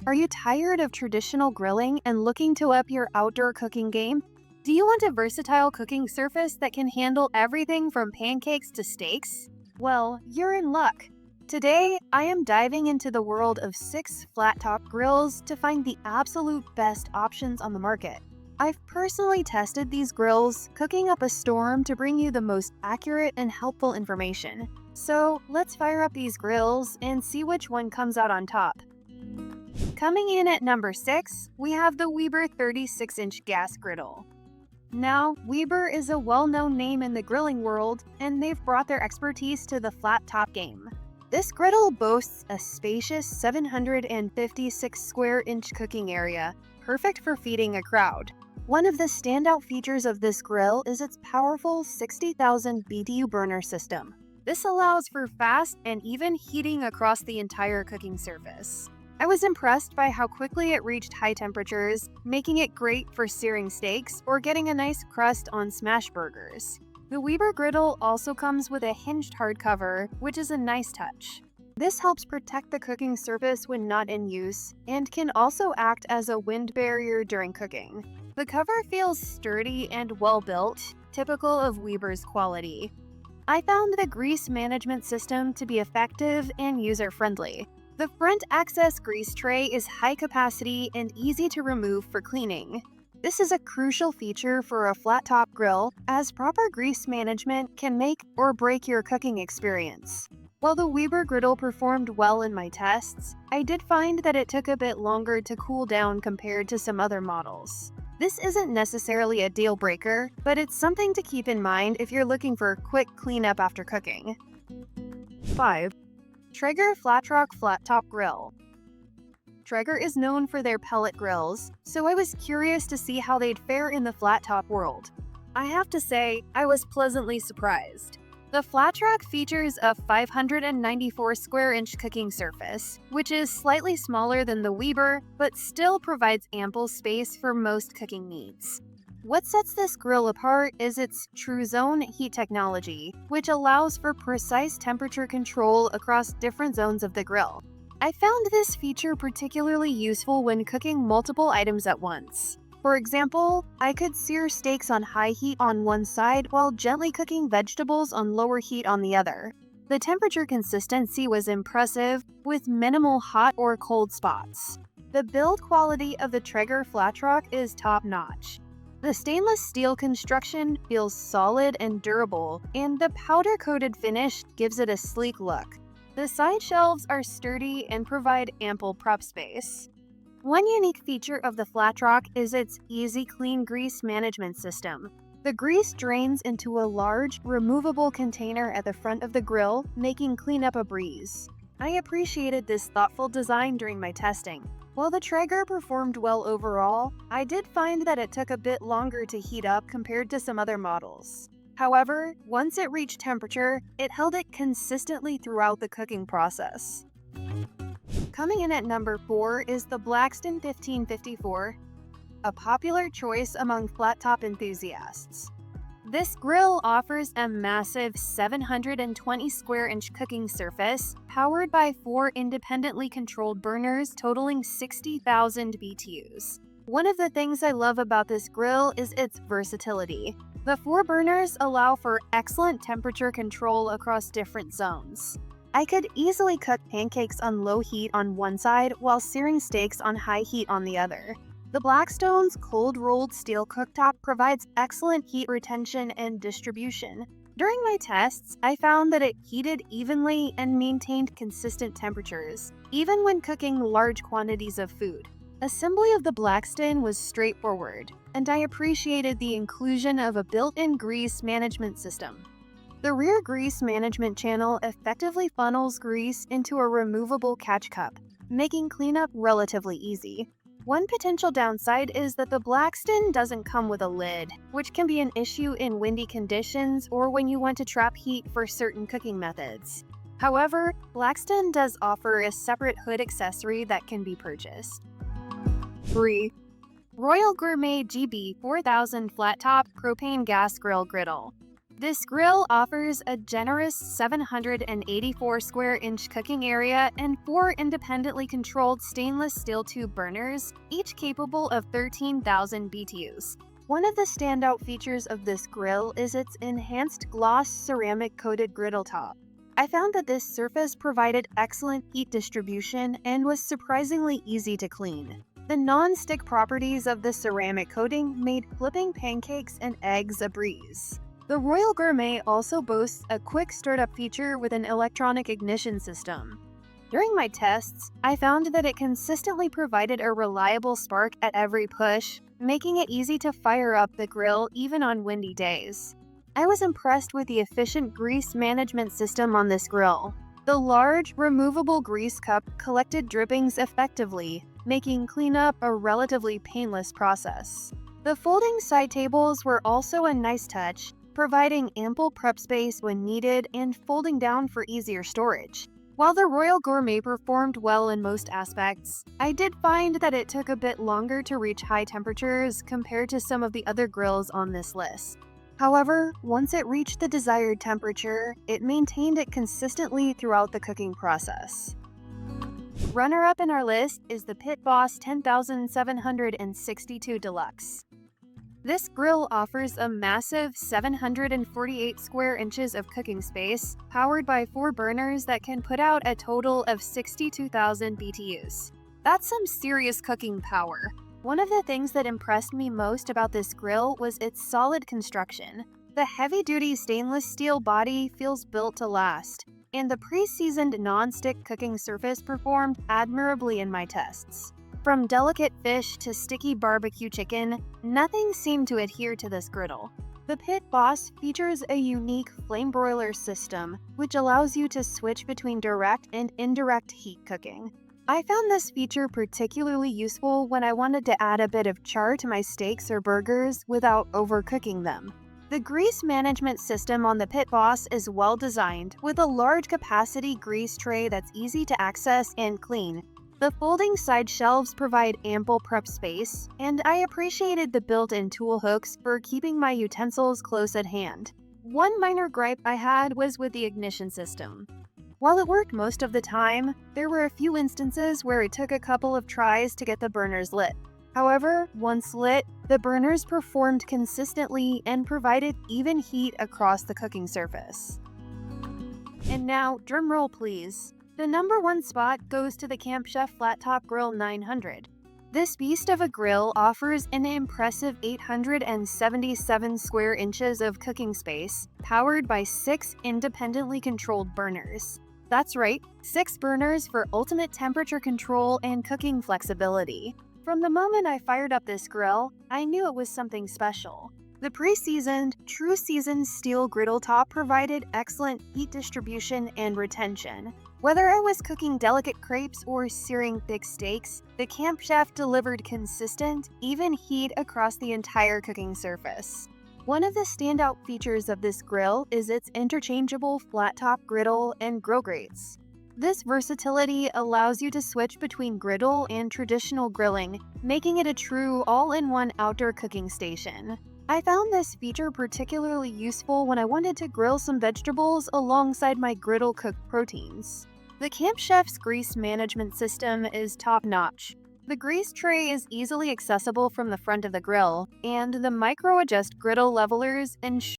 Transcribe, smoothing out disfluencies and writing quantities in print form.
Are you tired of traditional grilling and looking to up your outdoor cooking game? Do you want a versatile cooking surface that can handle everything from pancakes to steaks? Well, you're in luck. Today, I am diving into the world of 6 flat-top grills to find the absolute best options on the market. I've personally tested these grills, cooking up a storm to bring you the most accurate and helpful information. So, let's fire up these grills and see which one comes out on top. Coming in at number 6, we have the Weber 36-inch gas griddle. Now, Weber is a well-known name in the grilling world, and they've brought their expertise to the flat-top game. This griddle boasts a spacious 756 square inch cooking area, perfect for feeding a crowd. One of the standout features of this grill is its powerful 60,000 BTU burner system. This allows for fast and even heating across the entire cooking surface. I was impressed by how quickly it reached high temperatures, making it great for searing steaks or getting a nice crust on smash burgers. The Weber griddle also comes with a hinged hardcover, which is a nice touch. This helps protect the cooking surface when not in use, and can also act as a wind barrier during cooking. The cover feels sturdy and well-built, typical of Weber's quality. I found the grease management system to be effective and user-friendly. The front access grease tray is high capacity and easy to remove for cleaning. This is a crucial feature for a flat-top grill, as proper grease management can make or break your cooking experience. While the Weber griddle performed well in my tests, I did find that it took a bit longer to cool down compared to some other models. This isn't necessarily a deal breaker, but it's something to keep in mind if you're looking for a quick cleanup after cooking. 5. Traeger Flatrock Flat Top Grill. Traeger is known for their pellet grills, so I was curious to see how they'd fare in the flat top world. I have to say, I was pleasantly surprised. The Flatrock features a 594 square inch cooking surface, which is slightly smaller than the Weber, but still provides ample space for most cooking needs. What sets this grill apart is its TrueZone heat technology, which allows for precise temperature control across different zones of the grill. I found this feature particularly useful when cooking multiple items at once. For example, I could sear steaks on high heat on one side while gently cooking vegetables on lower heat on the other. The temperature consistency was impressive, with minimal hot or cold spots. The build quality of the Traeger Flatrock is top-notch. The stainless steel construction feels solid and durable, and the powder-coated finish gives it a sleek look. The side shelves are sturdy and provide ample prep space. One unique feature of the Flatrock is its easy clean grease management system. The grease drains into a large, removable container at the front of the grill, making cleanup a breeze. I appreciated this thoughtful design during my testing. While the Traeger performed well overall, I did find that it took a bit longer to heat up compared to some other models. However, once it reached temperature, it held it consistently throughout the cooking process. Coming in at number 4 is the Blackstone 1554, a popular choice among flat-top enthusiasts. This grill offers a massive 720 square inch cooking surface, powered by 4 independently controlled burners totaling 60,000 BTUs. One of the things I love about this grill is its versatility. The 4 burners allow for excellent temperature control across different zones. I could easily cook pancakes on low heat on one side while searing steaks on high heat on the other. The Blackstone's cold-rolled steel cooktop provides excellent heat retention and distribution. During my tests, I found that it heated evenly and maintained consistent temperatures, even when cooking large quantities of food. Assembly of the Blackstone was straightforward, and I appreciated the inclusion of a built-in grease management system. The rear grease management channel effectively funnels grease into a removable catch cup, making cleanup relatively easy. One potential downside is that the Blackstone doesn't come with a lid, which can be an issue in windy conditions or when you want to trap heat for certain cooking methods. However, Blackstone does offer a separate hood accessory that can be purchased. 3. Royal Gourmet GB 4000 Flat Top Propane Gas Grill Griddle. This grill offers a generous 784 square inch cooking area and 4 independently controlled stainless steel tube burners, each capable of 13,000 BTUs. One of the standout features of this grill is its enhanced gloss ceramic coated griddle top. I found that this surface provided excellent heat distribution and was surprisingly easy to clean. The non-stick properties of the ceramic coating made flipping pancakes and eggs a breeze. The Royal Gourmet also boasts a quick startup feature with an electronic ignition system. During my tests, I found that it consistently provided a reliable spark at every push, making it easy to fire up the grill even on windy days. I was impressed with the efficient grease management system on this grill. The large, removable grease cup collected drippings effectively, making cleanup a relatively painless process. The folding side tables were also a nice touch, providing ample prep space when needed and folding down for easier storage. While the Royal Gourmet performed well in most aspects, I did find that it took a bit longer to reach high temperatures compared to some of the other grills on this list. However, once it reached the desired temperature, it maintained it consistently throughout the cooking process. Runner-up in our list is the Pit Boss 10762 Deluxe. This grill offers a massive 748 square inches of cooking space, powered by 4 burners that can put out a total of 62,000 BTUs. That's some serious cooking power. One of the things that impressed me most about this grill was its solid construction. The heavy-duty stainless steel body feels built to last, and the pre-seasoned non-stick cooking surface performed admirably in my tests. From delicate fish to sticky barbecue chicken, nothing seemed to adhere to this griddle. The Pit Boss features a unique flame broiler system, which allows you to switch between direct and indirect heat cooking. I found this feature particularly useful when I wanted to add a bit of char to my steaks or burgers without overcooking them. The grease management system on the Pit Boss is well designed, with a large capacity grease tray that's easy to access and clean. The folding side shelves provide ample prep space, and I appreciated the built-in tool hooks for keeping my utensils close at hand. One minor gripe I had was with the ignition system. While it worked most of the time, there were a few instances where it took a couple of tries to get the burners lit. However, once lit, the burners performed consistently and provided even heat across the cooking surface. And now, drumroll please. The number 1 spot goes to the Camp Chef Flat Top Grill 900. This beast of a grill offers an impressive 877 square inches of cooking space, powered by 6 independently controlled burners. That's right, 6 burners for ultimate temperature control and cooking flexibility. From the moment I fired up this grill, I knew it was something special. The pre-seasoned, true-seasoned steel griddle top provided excellent heat distribution and retention. Whether I was cooking delicate crepes or searing thick steaks, the Camp Chef delivered consistent, even heat across the entire cooking surface. One of the standout features of this grill is its interchangeable flat-top griddle and grill grates. This versatility allows you to switch between griddle and traditional grilling, making it a true all-in-one outdoor cooking station. I found this feature particularly useful when I wanted to grill some vegetables alongside my griddle-cooked proteins. The Camp Chef's grease management system is top-notch. The grease tray is easily accessible from the front of the grill, and the micro-adjust griddle levelers ensure